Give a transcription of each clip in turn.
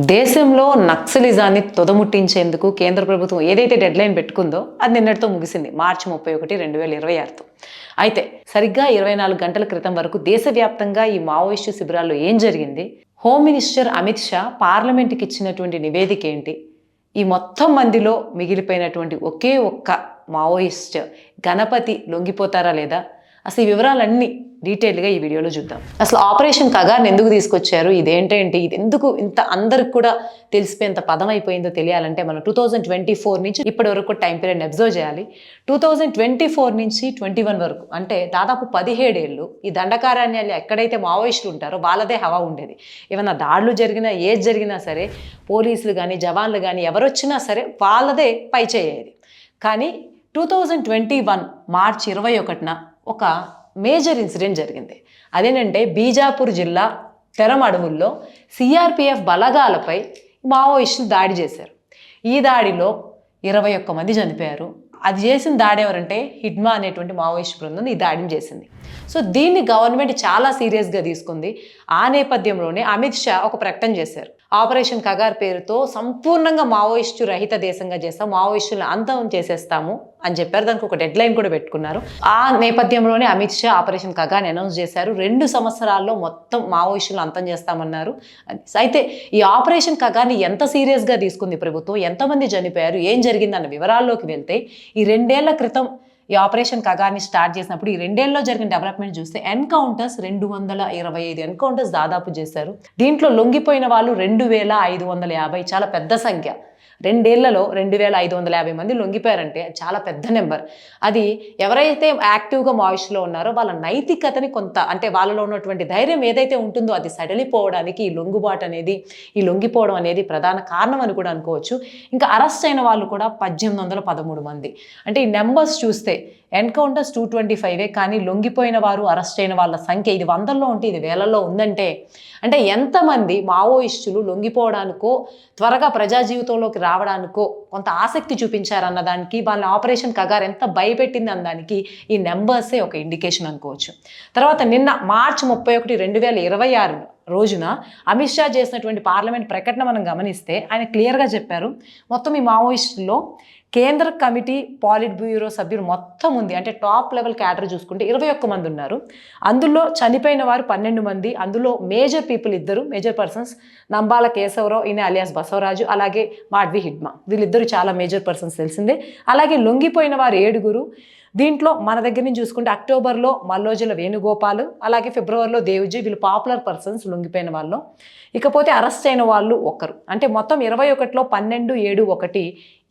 దేశంలో నక్సలిజాన్ని తొదముట్టించేందుకు కేంద్ర ప్రభుత్వం ఏదైతే డెడ్లైన్ పెట్టుకుందో అది నిన్నటితో ముగిసింది. మార్చి 31, 2026తో. అయితే సరిగ్గా 24 గంటల క్రితం వరకు దేశవ్యాప్తంగా ఈ మావోయిస్టు శిబిరాల్లో ఏం జరిగింది, హోమ్ మినిస్టర్ అమిత్ షా పార్లమెంట్కి ఇచ్చినటువంటి నివేదిక ఏంటి, ఈ మొత్తం మందిలో మిగిలిపోయినటువంటి ఒకే ఒక్క మావోయిస్ట్ గణపతి లొంగిపోతారా లేదా, అసలు ఈ వివరాలన్నీ డీటెయిల్గా ఈ వీడియోలో చూద్దాం. అసలు ఆపరేషన్ కగార్ని ఎందుకు తీసుకొచ్చారు, ఇదేంటేంటి, ఇది ఎందుకు ఇంత అందరికి కూడా తెలిసిపోయేంత పదం అయిపోయిందో తెలియాలంటే మనం 2024 నుంచి ఇప్పటి వరకు టైం పీరియడ్ అబ్జర్వ్ చేయాలి. 2024 నుంచి 21 వరకు అంటే దాదాపు 17 ఏళ్ళు ఈ దండకారణ్యాలు ఎక్కడైతే మావోయిస్టులు ఉంటారో వాళ్ళదే హవా ఉండేది. ఏమైనా దాడులు జరిగినా ఏది జరిగినా సరే పోలీసులు కానీ జవాన్లు కానీ ఎవరొచ్చినా సరే వాళ్ళదే పై చేయేది. కానీ 2021 మార్చి 21న ఒక మేజర్ ఇన్సిడెంట్ జరిగింది. అదేంటంటే బీజాపూర్ జిల్లా తెరం అడవుల్లో సిఆర్పిఎఫ్ బలగాలపై మావోయిస్టులు దాడి చేశారు. ఈ దాడిలో 21 మంది చనిపోయారు. అది చేసిన దాడి ఎవరంటే హిడ్మా అనేటువంటి మావోయిస్ట్ బృందం ఈ దాడిని చేసింది. సో దీన్ని గవర్నమెంట్ చాలా సీరియస్గా తీసుకుంది. ఆ నేపథ్యంలోనే అమిత్ షా ఒక ప్రకటన చేశారు. ఆపరేషన్ కగార్ పేరుతో సంపూర్ణంగా మావోయిస్టు రహిత దేశంగా చేస్తాం, మావోయిస్టులను అంతం చేసేస్తాము అని చెప్పారు. దానికి ఒక డెడ్ లైన్ కూడా పెట్టుకున్నారు. ఆ నేపథ్యంలోనే అమిత్ షా ఆపరేషన్ కగార్ని అనౌన్స్ చేశారు. 2 సంవత్సరాల్లో మొత్తం మావోయిస్టులను అంతం చేస్తామన్నారు. అయితే ఈ ఆపరేషన్ కగార్ని ఎంత సీరియస్గా తీసుకుంది ప్రభుత్వం, ఎంతమంది చనిపోయారు, ఏం జరిగిందన్న వివరాల్లోకి వెళ్తే ఈ 2 ఏళ్ల క్రితం ఈ ఆపరేషన్ కగార్ని స్టార్ట్ చేసినప్పుడు ఈ 2 ఏళ్ళలో జరిగిన డెవలప్మెంట్ చూస్తే ఎన్కౌంటర్స్ 225 ఎన్కౌంటర్స్ దాదాపు చేశారు. దీంట్లో లొంగిపోయిన వాళ్ళు 2550, చాలా పెద్ద సంఖ్య. 2 ఏళ్లలో 2550 మంది లొంగిపోయారంటే చాలా పెద్ద నెంబర్. అది ఎవరైతే యాక్టివ్గా మావోయిస్టులో ఉన్నారో వాళ్ళ నైతికతని కొంత, అంటే వాళ్ళలో ఉన్నటువంటి ధైర్యం ఏదైతే ఉంటుందో అది సడలిపోవడానికి ఈ లొంగుబాటు అనేది, ఈ లొంగిపోవడం అనేది ప్రధాన కారణం అని కూడా అనుకోవచ్చు. ఇంకా అరెస్ట్ అయిన వాళ్ళు కూడా 1813 మంది. అంటే ఈ నెంబర్స్ చూస్తే ఎన్కౌంటర్స్ 225, కానీ లొంగిపోయిన వారు అరెస్ట్ అయిన వాళ్ళ సంఖ్య ఇది 100లో ఉంటే ఇది వేలల్లో ఉందంటే, అంటే ఎంతమంది మావోయిస్టులు లొంగిపోవడానికో త్వరగా ప్రజా జీవితంలోకి రావడానికో కొంత ఆసక్తి చూపించారన్న దానికి, వాళ్ళ ఆపరేషన్ కగార్ ఎంత భయపెట్టింది అన్నదానికి ఈ నెంబర్సే ఒక ఇండికేషన్ అనుకోవచ్చు. తర్వాత నిన్న మార్చి 31, 2026 రోజున అమిత్ షా చేసినటువంటి పార్లమెంట్ ప్రకటన మనం గమనిస్తే ఆయన క్లియర్గా చెప్పారు, మొత్తం ఈ మావోయిస్టుల్లో కేంద్ర కమిటీ పాలిట్ బ్యూరో సభ్యులు మొత్తం ఉంది. అంటే టాప్ లెవెల్ క్యాడర్ చూసుకుంటే 21 మంది ఉన్నారు. అందులో చనిపోయిన వారు 12 మంది. అందులో major people 2 major persons, Nambala Keshava Rao ఈయన అలియాస్ బసవరాజు, అలాగే మాడ్వి హిడ్మా, వీళ్ళిద్దరు చాలా మేజర్ పర్సన్స్ తెలిసిందే. అలాగే లొంగిపోయిన వారు 7. దీంట్లో మన దగ్గర నుంచి చూసుకుంటే అక్టోబర్లో మల్లోజుల వేణుగోపాల్, అలాగే ఫిబ్రవరిలో దేవ్జీ, వీళ్ళు పాపులర్ పర్సన్స్ లొంగిపోయిన వాళ్ళు. ఇకపోతే అరెస్ట్ అయిన వాళ్ళు 1. అంటే మొత్తం 21లో 12, 7, 1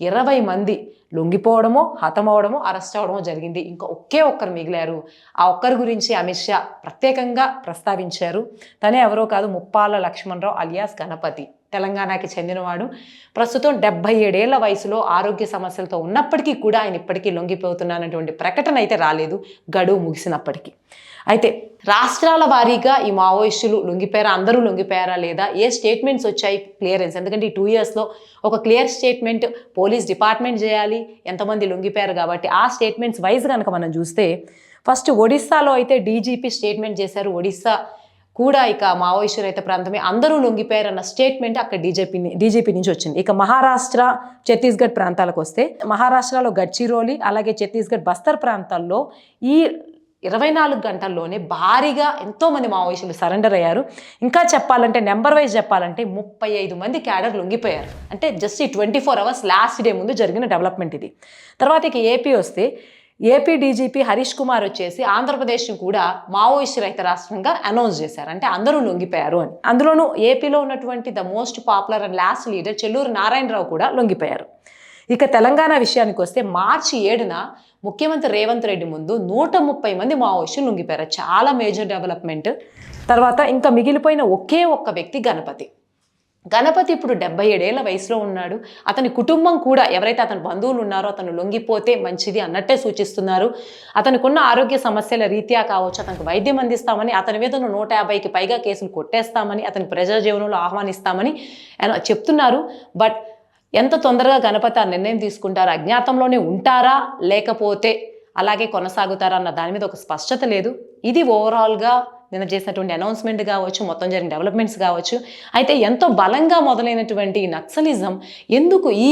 20 మంది లొంగిపోవడమో, హతమవడమో, అరెస్ట్ అవడమో జరిగింది. ఇంకా ఒకే ఒక్కరు మిగిలారు. ఆ ఒక్కరి గురించి అమిత్ షా ప్రత్యేకంగా ప్రస్తావించారు. తనే ఎవరో కాదు, ముప్పాల లక్ష్మణరావు అలియాస్ గణపతి, తెలంగాణకి చెందినవాడు. ప్రస్తుతం 77 ఏళ్ల వయసులో ఆరోగ్య సమస్యలతో ఉన్నప్పటికీ కూడా ఆయన ఇప్పటికీ లొంగిపోతున్నానటువంటి ప్రకటన అయితే రాలేదు, గడువు ముగిసినప్పటికీ. అయితే రాష్ట్రాల వారీగా ఈ మావోయిస్టులు లొంగిపోయారా, అందరూ లొంగిపోయారా లేదా, ఏ స్టేట్మెంట్స్ వచ్చాయి క్లియరెన్స్, ఎందుకంటే ఈ 2 ఇయర్స్లో ఒక క్లియర్ స్టేట్మెంట్ పోలీస్ డిపార్ట్మెంట్ చేయాలి ఎంతమంది లొంగిపోయారు కాబట్టి. ఆ స్టేట్మెంట్స్ వైజ్ కనుక మనం చూస్తే ఫస్ట్ ఒడిస్సాలో అయితే డీజీపీ స్టేట్మెంట్ చేశారు. ఒడిస్సా కూడా ఇక మావోయిస్టు రహిత ప్రాంతమే, అందరూ లొంగిపోయారన్న స్టేట్మెంట్ అక్కడ డీజీపీ నుంచి వచ్చింది. ఇక మహారాష్ట్ర, ఛత్తీస్గఢ్ ప్రాంతాలకు వస్తే మహారాష్ట్రలో గడ్చిరోలి, అలాగే ఛత్తీస్గఢ్ బస్తర్ ప్రాంతాల్లో ఈ 24 గంటల్లోనే భారీగా ఎంతోమంది మావోయిస్టులు సరెండర్ అయ్యారు. ఇంకా చెప్పాలంటే నెంబర్ వైజ్ చెప్పాలంటే 35 మంది క్యాడర్ లొంగిపోయారు. అంటే జస్ట్ ఈ 24 అవర్స్ లాస్ట్ డే ముందు జరిగిన డెవలప్మెంట్ ఇది. తర్వాత ఇక ఏపీ వస్తే ఏపీ డీజీపీ హరీష్ కుమార్ వచ్చేసి ఆంధ్రప్రదేశ్ను కూడా మావోయిస్టు రహిత రాష్ట్రంగా అనౌన్స్ చేశారు. అంటే అందరూ లొంగిపోయారు అని. అందులోనూ ఏపీలో ఉన్నటువంటి the most popular and last leader Chelluri Narayana Rao కూడా లొంగిపోయారు. ఇక తెలంగాణ విషయానికి వస్తే మార్చి 7న ముఖ్యమంత్రి రేవంత్ రెడ్డి ముందు 130 మంది మావోయిస్టులు లొంగిపోయారు. చాలా మేజర్ డెవలప్మెంట్. తర్వాత ఇంకా మిగిలిపోయిన ఒకే ఒక్క వ్యక్తి గణపతి ఇప్పుడు 77 ఏళ్ల వయసులో ఉన్నాడు. అతని కుటుంబం కూడా ఎవరైతే అతని బంధువులు ఉన్నారో అతను లొంగిపోతే మంచిది అన్నట్టే సూచిస్తున్నారు. అతనికి ఉన్న ఆరోగ్య సమస్యల రీత్యా కావచ్చు, అతనికి వైద్యం అందిస్తామని, అతని మీద 150కి పైగా కేసులు కొట్టేస్తామని, అతని ప్రజా జీవనంలో ఆహ్వానిస్తామని చెప్తున్నారు. బట్ ఎంత తొందరగా గణపతి ఆ నిర్ణయం తీసుకుంటారా, అజ్ఞాతంలోనే ఉంటారా లేకపోతే అలాగే కొనసాగుతారా అన్న దాని మీద ఒక స్పష్టత లేదు. ఇది ఓవరాల్గా నిన్న చేసినటువంటి అనౌన్స్మెంట్ కావచ్చు, మొత్తం జరిగిన డెవలప్మెంట్స్ కావచ్చు. అయితే ఎంతో బలంగా మొదలైనటువంటి నక్సలిజం ఎందుకు ఈ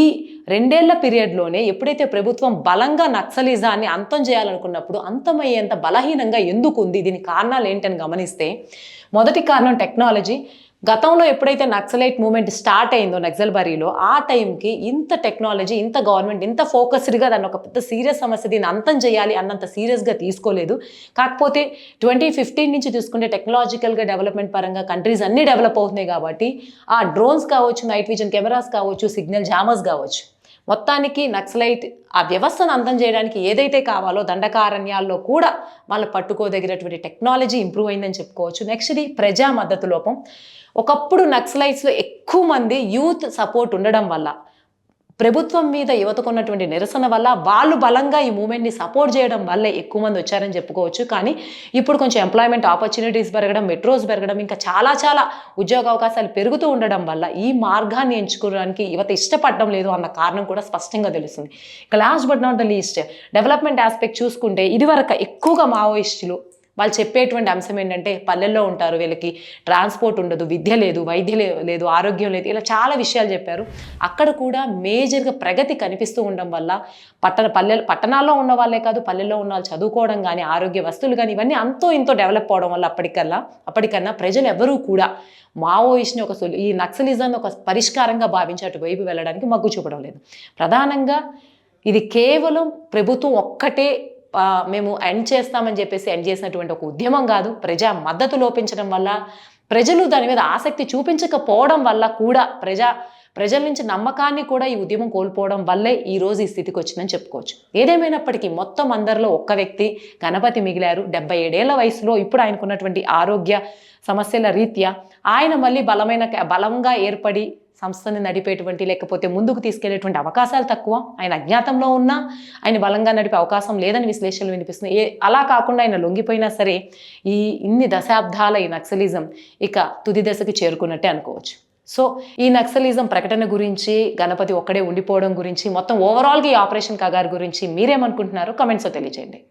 2 ఏళ్ల పీరియడ్లోనే ఎప్పుడైతే ప్రభుత్వం బలంగా నక్సలిజాన్ని అంతం చేయాలనుకున్నప్పుడు అంతమయ్యేంత బలహీనంగా ఎందుకు ఉంది, దీని కారణాలు ఏంటని గమనిస్తే మొదటి కారణం టెక్నాలజీ. గతంలో ఎప్పుడైతే నక్సలైట్ మూవ్మెంట్ స్టార్ట్ అయిందో నక్సల్బరీలో, ఆ టైంకి ఇంత టెక్నాలజీ, ఇంత గవర్నమెంట్ ఇంత ఫోకస్డ్గా దాన్ని ఒక పెద్ద సీరియస్ సమస్య, దీన్ని అంతం చేయాలి అన్నంత సీరియస్గా తీసుకోలేదు. కాకపోతే 2015 నుంచి చూసుకుంటే టెక్నాలజికల్గా డెవలప్మెంట్ పరంగా కంట్రీస్ అన్నీ డెవలప్ అవుతున్నాయి కాబట్టి ఆ డ్రోన్స్ కావచ్చు, నైట్ విజన్ కెమెరాస్ కావచ్చు, సిగ్నల్ జామర్స్ కావచ్చు, మొత్తానికి నక్సలైట్ ఆ వ్యవస్థను అంతం చేయడానికి ఏదైతే కావాలో దండకారణ్యాల్లో కూడా వాళ్ళు పట్టుకోదగినటువంటి టెక్నాలజీ ఇంప్రూవ్ అయిందని చెప్పుకోవచ్చు. నెక్స్ట్ది ప్రజా మద్దతు లోపం. ఒకప్పుడు నక్సలైట్స్లో ఎక్కువ మంది యూత్ సపోర్ట్ ఉండడం వల్ల, ప్రభుత్వం మీద యువతకున్నటువంటి నిరసన వల్ల, వాళ్ళు బలంగా ఈ మూమెంట్ని సపోర్ట్ చేయడం వల్లే ఎక్కువ మంది వచ్చారని చెప్పుకోవచ్చు. కానీ ఇప్పుడు కొంచెం ఎంప్లాయ్మెంట్ ఆపర్చునిటీస్ పెరగడం, మెట్రోస్ పెరగడం, ఇంకా చాలా ఉద్యోగ అవకాశాలు పెరుగుతూ ఉండడం వల్ల ఈ మార్గాన్ని ఎంచుకోవడానికి యువత ఇష్టపడడం లేదు అన్న కారణం కూడా స్పష్టంగా తెలుస్తుంది. ఇక last but not the least, development aspect చూసుకుంటే ఇదివరకు ఎక్కువగా మావోయిస్టులు వాళ్ళు చెప్పేటువంటి అంశం ఏంటంటే పల్లెల్లో ఉంటారు, వీళ్ళకి ట్రాన్స్పోర్ట్ ఉండదు, విద్య లేదు, వైద్యం లేదు, ఆరోగ్యం లేదు, ఇలా చాలా విషయాలు చెప్పారు. అక్కడ కూడా మేజర్గా ప్రగతి కనిపిస్తూ ఉండడం వల్ల పట్టణాల్లో ఉన్న వాళ్ళే కాదు, పల్లెల్లో ఉన్న వాళ్ళు చదువుకోవడం కానీ, ఆరోగ్య వస్తువులు కానీ, ఇవన్నీ అంతో ఇంతో డెవలప్ అవడం వల్ల అప్పటికన్నా ప్రజలు ఎవరూ కూడా మావోయిస్ట్ని ఈ నక్సలిజాన్ని ఒక పరిష్కారంగా భావించి అటువైపు వెళ్ళడానికి మగ్గు చూపడం లేదు. ప్రధానంగా ఇది కేవలం ప్రభుత్వం ఒక్కటే మేము ఎండ్ చేస్తామని చెప్పేసి ఎండ్ చేసినటువంటి ఒక ఉద్యమం కాదు. ప్రజా మద్దతు లోపించడం వల్ల, ప్రజలు దాని మీద ఆసక్తి చూపించకపోవడం వల్ల కూడా, ప్రజల నుంచి నమ్మకాన్ని కూడా ఈ ఉద్యమం కోల్పోవడం వల్లే ఈరోజు ఈ స్థితికి వచ్చిందని చెప్పుకోవచ్చు. ఏదేమైనప్పటికీ మొత్తం అందరిలో ఒక్క వ్యక్తి గణపతి మిగిలారు. 77 ఏళ్ల వయసులో ఇప్పుడు ఆయనకున్నటువంటి ఆరోగ్య సమస్యల రీత్యా ఆయన మళ్ళీ బలంగా ఏర్పడి సంస్థని నడిపేటువంటి, లేకపోతే ముందుకు తీసుకెళ్లేటువంటి అవకాశాలు తక్కువ. ఆయన అజ్ఞాతంలో ఉన్నా ఆయన బలంగా నడిపే అవకాశం లేదని విశ్లేషణలు వినిపిస్తున్నాయి. అలా కాకుండా ఆయన లొంగిపోయినా సరే ఇన్ని దశాబ్దాల ఈ నక్సలిజం ఇక తుది దశకి చేరుకున్నట్టే అనుకోవచ్చు. సో ఈ నక్సలిజం ప్రకటన గురించి, గణపతి ఒక్కడే ఉండిపోవడం గురించి, మొత్తం ఓవరాల్గా ఈ ఆపరేషన్ కగార్ గురించి మీరేమనుకుంటున్నారో కమెంట్స్లో తెలియజేయండి.